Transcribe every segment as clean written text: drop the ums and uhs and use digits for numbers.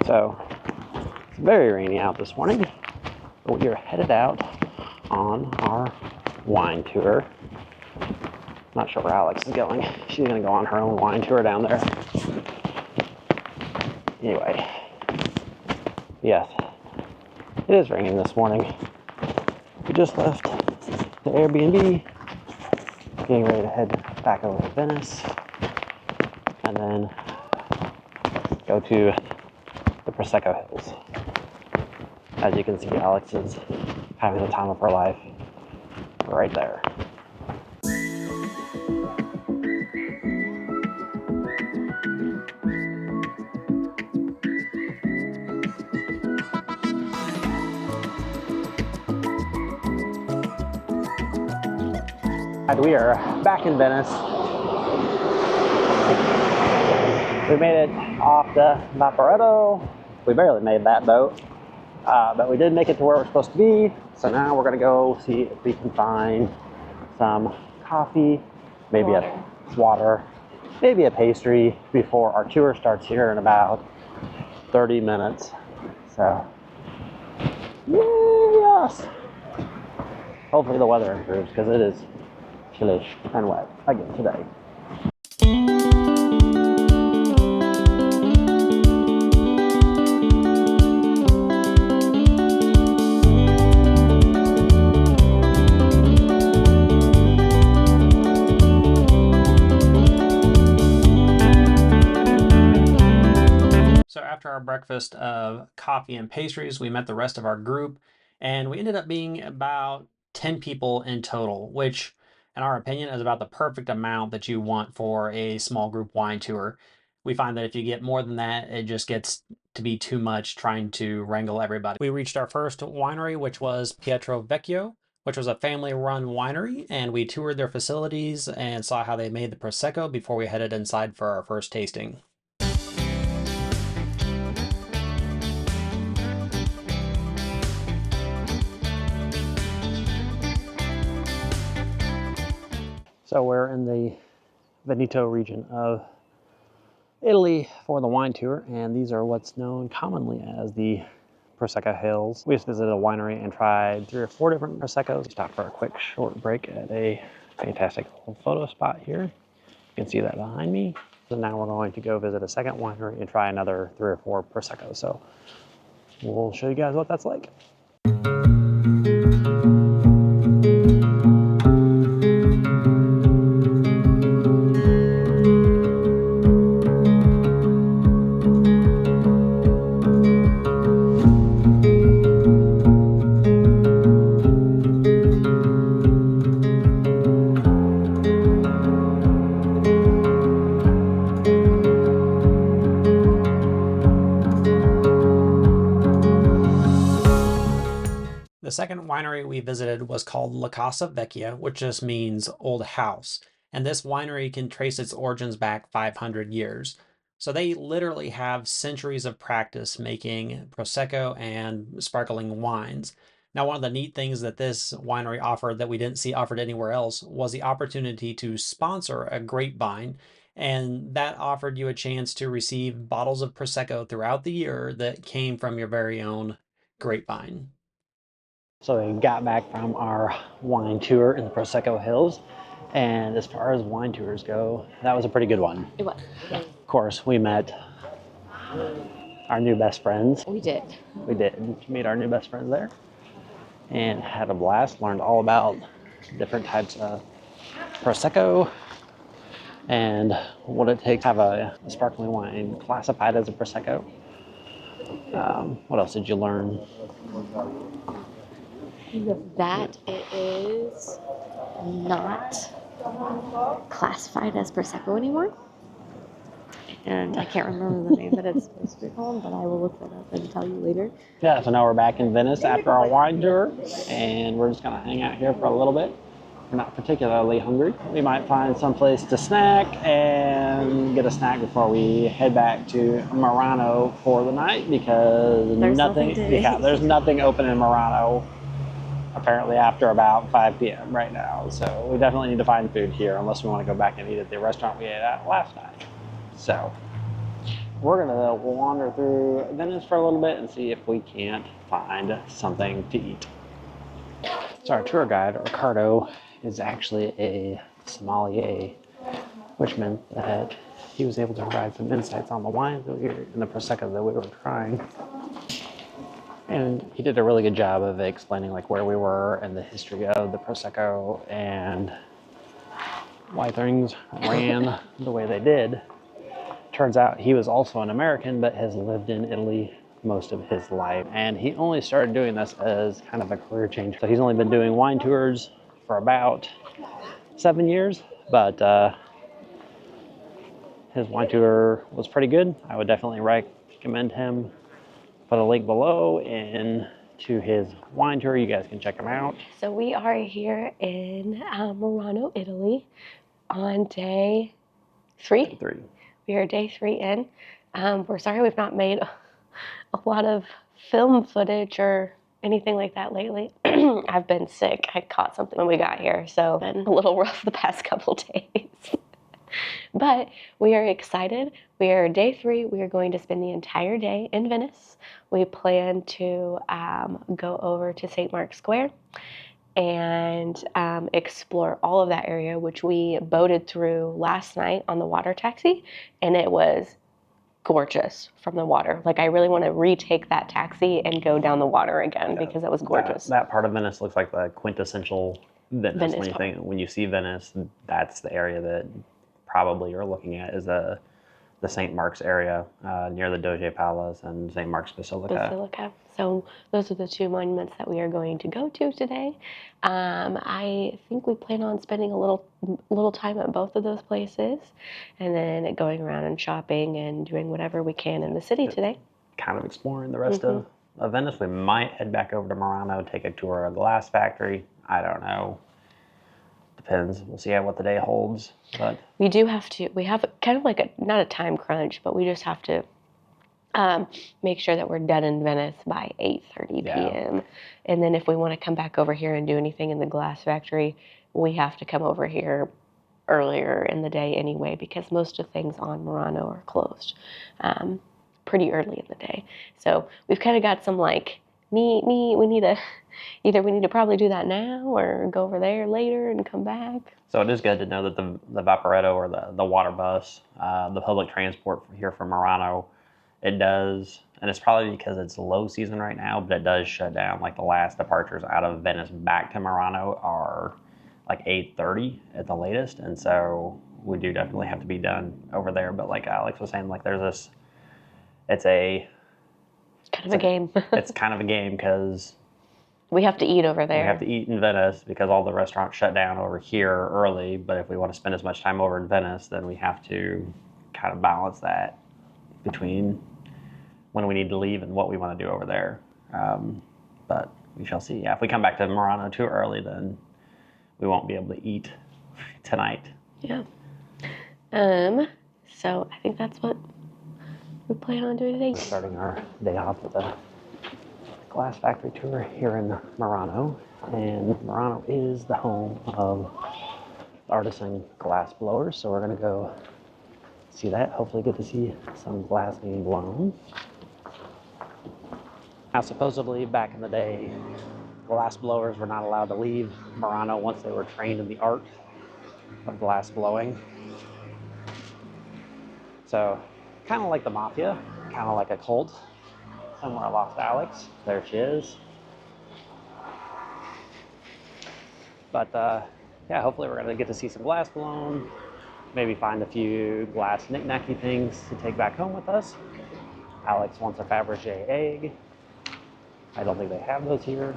So it's very rainy out this morning, but we are headed out on our wine tour. Not sure where Alex is going. She's going to go on her own wine tour down there. Anyway, yes, it is raining this morning. We just left the Airbnb, getting ready to head back over to Venice, and then go to the Prosecco Hills. As you can see, Alex is having the time of her life right there. We are back in Venice. We made it off the Vaporetto. We barely made that boat, but we did make it to where we're supposed to be. So now we're gonna go see if we can find some coffee, maybe a water, maybe a pastry before our tour starts here in about 30 minutes. So, yes! Hopefully the weather improves because it is chilly and wet again today. So after our breakfast of coffee and pastries, we met the rest of our group, and we ended up being about 10 people in total, which in our opinion is about the perfect amount that you want for a small group wine tour. We find that if you get more than that, it just gets to be too much trying to wrangle everybody. We reached our first winery, which was Pietro Vecchio, which was a family-run winery, and we toured their facilities and saw how they made the Prosecco before we headed inside for our first tasting. So we're in the Veneto region of Italy for the wine tour, and these are what's known commonly as the Prosecco Hills. We just visited a winery and tried 3 or 4 different Proseccos. We stopped for a quick short break at a fantastic little photo spot here. You can see that behind me. So now we're going to go visit a second winery and try another 3 or 4 Proseccos. So we'll show you guys what that's like. The second winery we visited was called La Casa Vecchia, which just means old house. And this winery can trace its origins back 500 years. So they literally have centuries of practice making Prosecco and sparkling wines. Now, one of the neat things that this winery offered that we didn't see offered anywhere else was the opportunity to sponsor a grapevine. And that offered you a chance to receive bottles of Prosecco throughout the year that came from your very own grapevine. So we got back from our wine tour in the Prosecco Hills, and as far as wine tours go, that was a pretty good one. It was. Yeah. Of course, we met our new best friends. We did. We did meet our new best friends there and had a blast, learned all about different types of Prosecco and what it takes to have a sparkling wine classified as a Prosecco. What else did you learn? That it is not classified as Prosecco anymore. And I can't remember the name that it's supposed to be called, but I will look that up and tell you later. Yeah, so now we're back in Venice after our wine tour, and we're just gonna hang out here for a little bit. We're not particularly hungry. We might find some place to snack and get a snack before we head back to Murano for the night, because there's nothing open in Murano apparently after about 5 p.m. right now. So we definitely need to find food here unless we want to go back and eat at the restaurant we ate at last night. So we're gonna wander through Venice for a little bit and see if we can't find something to eat. So our tour guide, Ricardo, is actually a sommelier, which meant that he was able to provide some insights on the wines that we were, and the Prosecco that we were trying. And he did a really good job of explaining like where we were and the history of the Prosecco and why things ran the way they did. Turns out he was also an American, but has lived in Italy most of his life. And he only started doing this as kind of a career change. So he's only been doing wine tours for about 7 years, but his wine tour was pretty good. I would definitely recommend him. Put a link below and to his wine tour. You guys can check him out. So we are here in Murano, Italy on day 3. We are day 3 in. We're sorry we've not made a lot of film footage or anything like that lately. I've been sick. I caught something when we got here, so it's been a little rough the past couple days. But we are excited. We are day 3. We are going to spend the entire day in Venice. We plan to go over to St. Mark's Square and explore all of that area, which we boated through last night on the water taxi, and it was gorgeous from the water. Like, I really want to retake that taxi and go down the water again because it was gorgeous. That part of Venice looks like the quintessential Venice. When you see Venice, that's the area that probably you're looking at is the St. Mark's area near the Doge Palace and St. Mark's Basilica. So those are the 2 monuments that we are going to go to today. I think we plan on spending a little time at both of those places, and then going around and shopping and doing whatever we can in the city today. Kind of exploring the rest of Venice. We might head back over to Murano, take a tour of a glass factory. I don't know. Depends. We'll see what the day holds. But we have kind of like not a time crunch, but we just have to make sure that we're done in Venice by 8:30 p.m. And then if we want to come back over here and do anything in the glass factory, we have to come over here earlier in the day anyway, because most of things on Murano are closed pretty early in the day. So we've kind of got some like, we need to probably do that now or go over there later and come back. So it is good to know that the Vaporetto or the water bus, the public transport here from Murano, it does, and it's probably because it's low season right now, but it does shut down. Like the last departures out of Venice back to Murano are like 8:30 at the latest, and so we do definitely have to be done over there. But like Alex was saying, like there's this, it's kind of a game. It's kind of a game because we have to eat over there. We have to eat in Venice because all the restaurants shut down over here early. But if we want to spend as much time over in Venice, then we have to kind of balance that between when we need to leave and what we want to do over there. But we shall see. Yeah, if we come back to Murano too early, then we won't be able to eat tonight. Yeah. So I think that's what we plan on doing today. We're starting our day off with a glass factory tour here in Murano. And Murano is the home of artisan glass blowers. So we're going to go see that. Hopefully get to see some glass being blown. Now, supposedly back in the day, glass blowers were not allowed to leave Murano once they were trained in the art of glass blowing. So, kind of like the mafia, kind of like a cult. Somewhere I lost Alex. There she is. But yeah, hopefully we're gonna get to see some glass blown. Maybe find a few glass knick-knacky things to take back home with us. Alex wants a Fabergé egg. I don't think they have those here.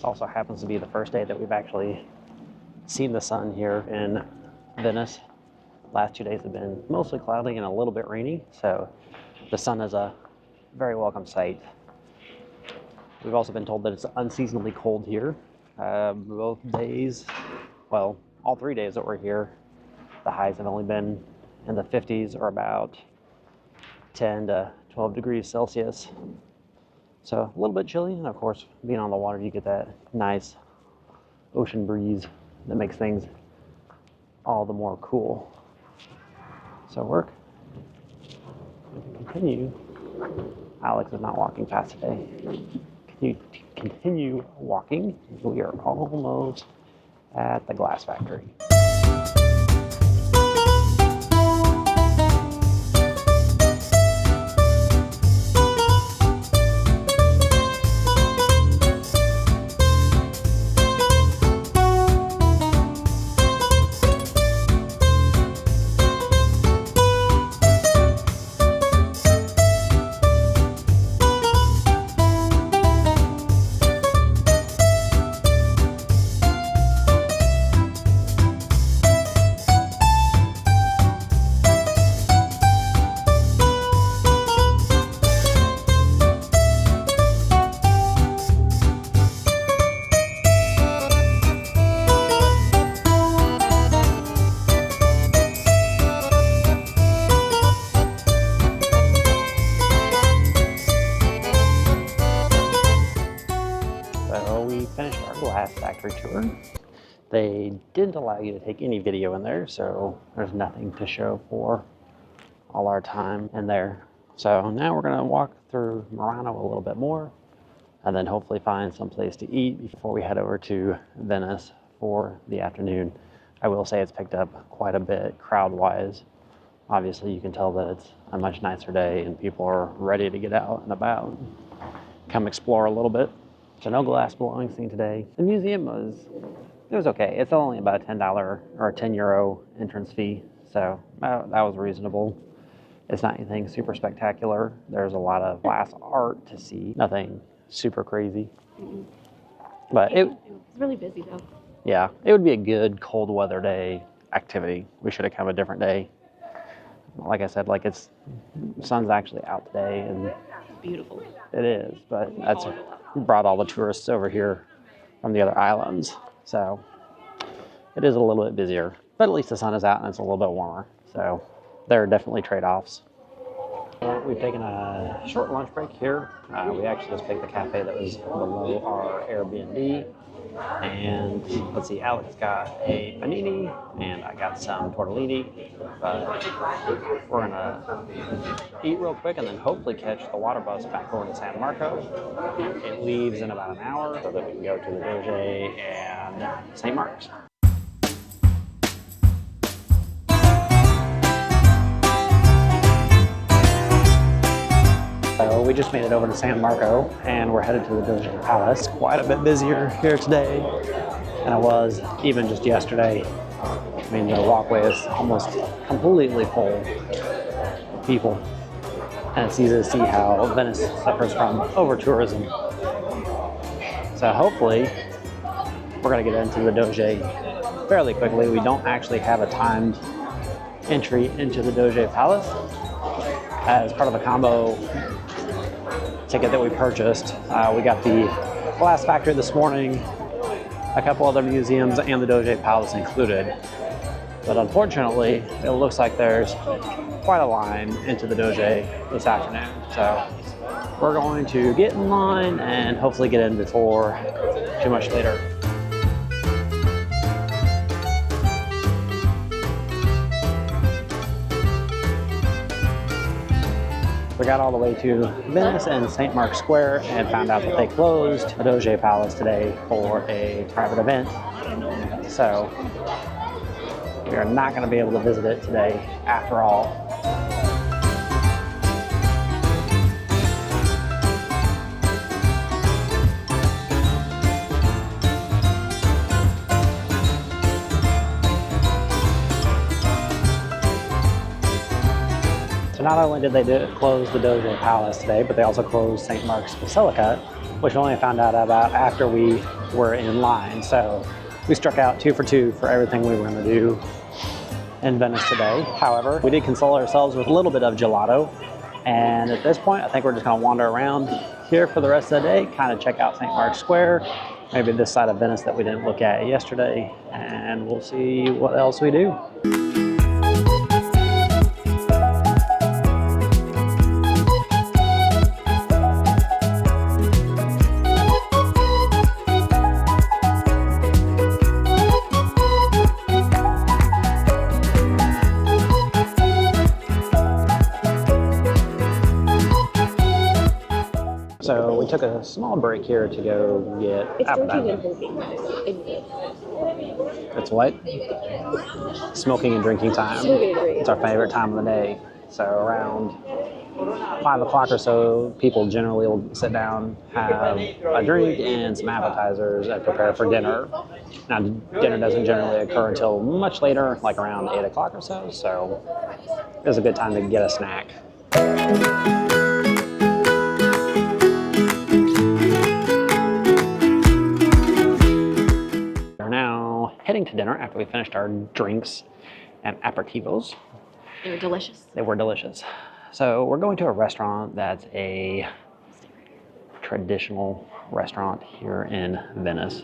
Also happens to be the first day that we've actually seen the sun here in Venice. Last 2 days have been mostly cloudy and a little bit rainy, so the sun is very welcome sight. We've also been told that it's unseasonably cold here. Both days, well, all 3 days that we're here, the highs have only been in the 50s or about 10 to 12 degrees Celsius. So a little bit chilly, and of course, being on the water, you get that nice ocean breeze that makes things all the more cool. So work, we can continue. Alex is not walking fast today. Can you continue walking? We are almost at the glass factory. So we finished our glass factory tour. They didn't allow you to take any video in there, so there's nothing to show for all our time in there. So now we're gonna walk through Murano a little bit more, and then hopefully find some place to eat before we head over to Venice for the afternoon. I will say it's picked up quite a bit crowd-wise. Obviously you can tell that it's a much nicer day and people are ready to get out and about, come explore a little bit. So no glass blowing seen today. The museum was okay. It's only about a $10 or a €10 entrance fee, so that was reasonable. It's not anything super spectacular. There's a lot of glass art to see. Nothing super crazy. But it was really busy though. Yeah, it would be a good cold weather day activity. We should have come a different day. Like I said, the sun's actually out today, and It's beautiful. it is, but that's brought all the tourists over here from the other islands. So it is a little bit busier, but at least the sun is out and it's a little bit warmer. So there are definitely trade-offs. We've taken a short lunch break here. We actually just picked the cafe that was below our Airbnb. And let's see, Alex got a panini and I got some tortellini. But we're gonna eat real quick and then hopefully catch the water bus back over to San Marco. It leaves in about an hour so that we can go to the Doge and St. Mark's. So we just made it over to San Marco and we're headed to the Doge Palace. Quite a bit busier here today than it was even just yesterday. I mean, the walkway is almost completely full of people. And it's easy to see how Venice suffers from over-tourism. So hopefully we're gonna get into the Doge fairly quickly. We don't actually have a timed entry into the Doge Palace. As part of a combo ticket that we purchased, we got the glass factory this morning, a couple other museums, and the Doge Palace included. But unfortunately, it looks like there's quite a line into the Doge this afternoon. So we're going to get in line and hopefully get in before too much later. We got all the way to Venice and St. Mark's Square and found out that they closed the Doge Palace today for a private event. So we are not going to be able to visit it today after all. So not only did they close the Doge Palace today, but they also closed St. Mark's Basilica, which we only found out about after we were in line. So we struck out 2 for 2 for everything we were going to do in Venice today. However, we did console ourselves with a little bit of gelato, And at this point, I think we're just going to wander around here for the rest of the day, kind of check out St. Mark's Square, maybe this side of Venice that we didn't look at yesterday, and we'll see what else we do. So we took a small break here to go get appetizers. It's what? Smoking and drinking time. It's our favorite time of the day. So around 5 o'clock or so, people generally will sit down, have a drink and some appetizers and prepare for dinner. Now, dinner doesn't generally occur until much later, like around 8 o'clock or so. So it's a good time to get a snack. Heading to dinner after we finished our drinks and aperitivos. They were delicious. They were delicious. So we're going to a restaurant that's a traditional restaurant here in Venice.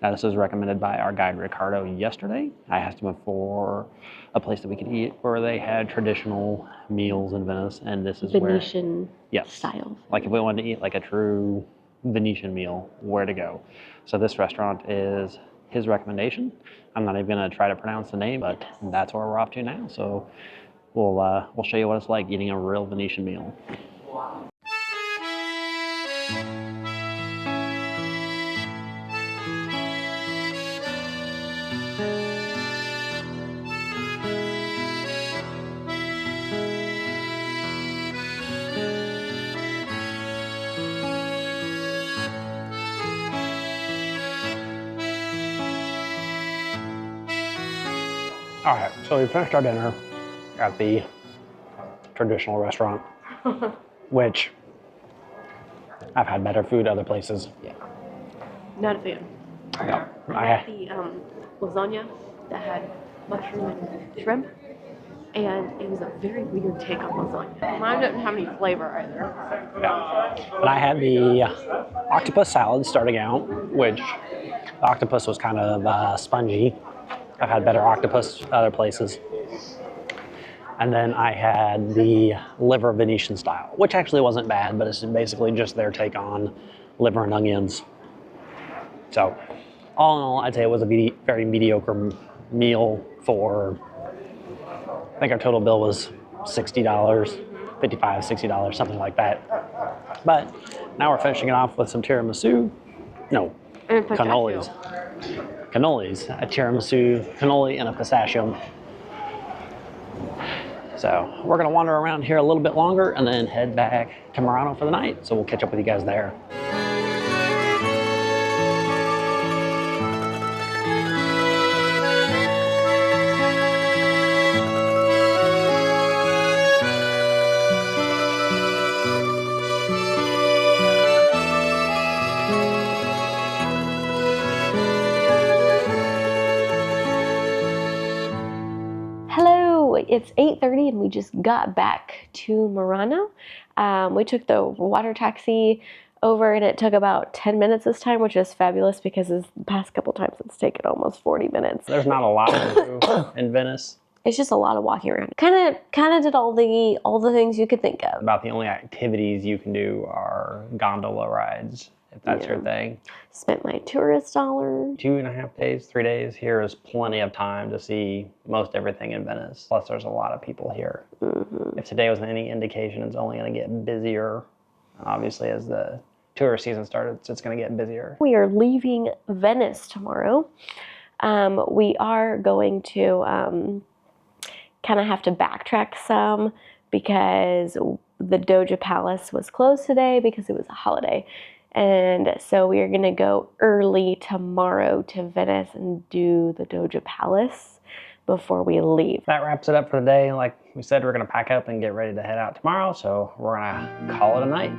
Now this was recommended by our guide Ricardo yesterday. I asked him for a place that we could eat where they had traditional meals in Venice, and this is Venetian yes, style. Like if we wanted to eat like a true Venetian meal, where to go. So this restaurant is his recommendation. I'm not even going to try to pronounce the name, but that's where we're off to now. So we'll show you what it's like eating a real Venetian meal. All right, so we finished our dinner at the traditional restaurant, which I've had better food other places. Yeah. Not a fan. No, I had the lasagna that had mushroom and shrimp, and it was a very weird take on lasagna. Mine didn't have any flavor either. Yeah. But I had the octopus salad starting out, which the octopus was kind of spongy. I've had better octopus other places. And then I had the liver Venetian style, which actually wasn't bad, but it's basically just their take on liver and onions. So all in all, I'd say it was a very mediocre meal for, I think our total bill was $60, $55, $60, something like that. But now we're finishing it off with some tiramisu. No, cannolis. Cannolis, a tiramisu cannoli and a pistachio. So we're gonna wander around here a little bit longer and then head back to Murano for the night. So we'll catch up with you guys there. It's 8:30 and we just got back to Murano. We took the water taxi over and it took about 10 minutes this time, which is fabulous because the past couple times it's taken almost 40 minutes. There's not a lot to do in Venice. It's just a lot of walking around. Kind of did all the things you could think of. About the only activities you can do are gondola rides, if that's your thing. Spent my tourist dollar. 2.5 days, 3 days here is plenty of time to see most everything in Venice. Plus there's a lot of people here. Mm-hmm. If today was any indication, it's only going to get busier. Obviously as the tourist season starts, it's going to get busier. We are leaving Venice tomorrow. We are going to kind of have to backtrack some because the Doge Palace was closed today because it was a holiday. And so we are going to go early tomorrow to Venice and do the Doge Palace before we leave. That wraps it up for the day. Like we said, we're going to pack up and get ready to head out tomorrow. So we're going to call it a night.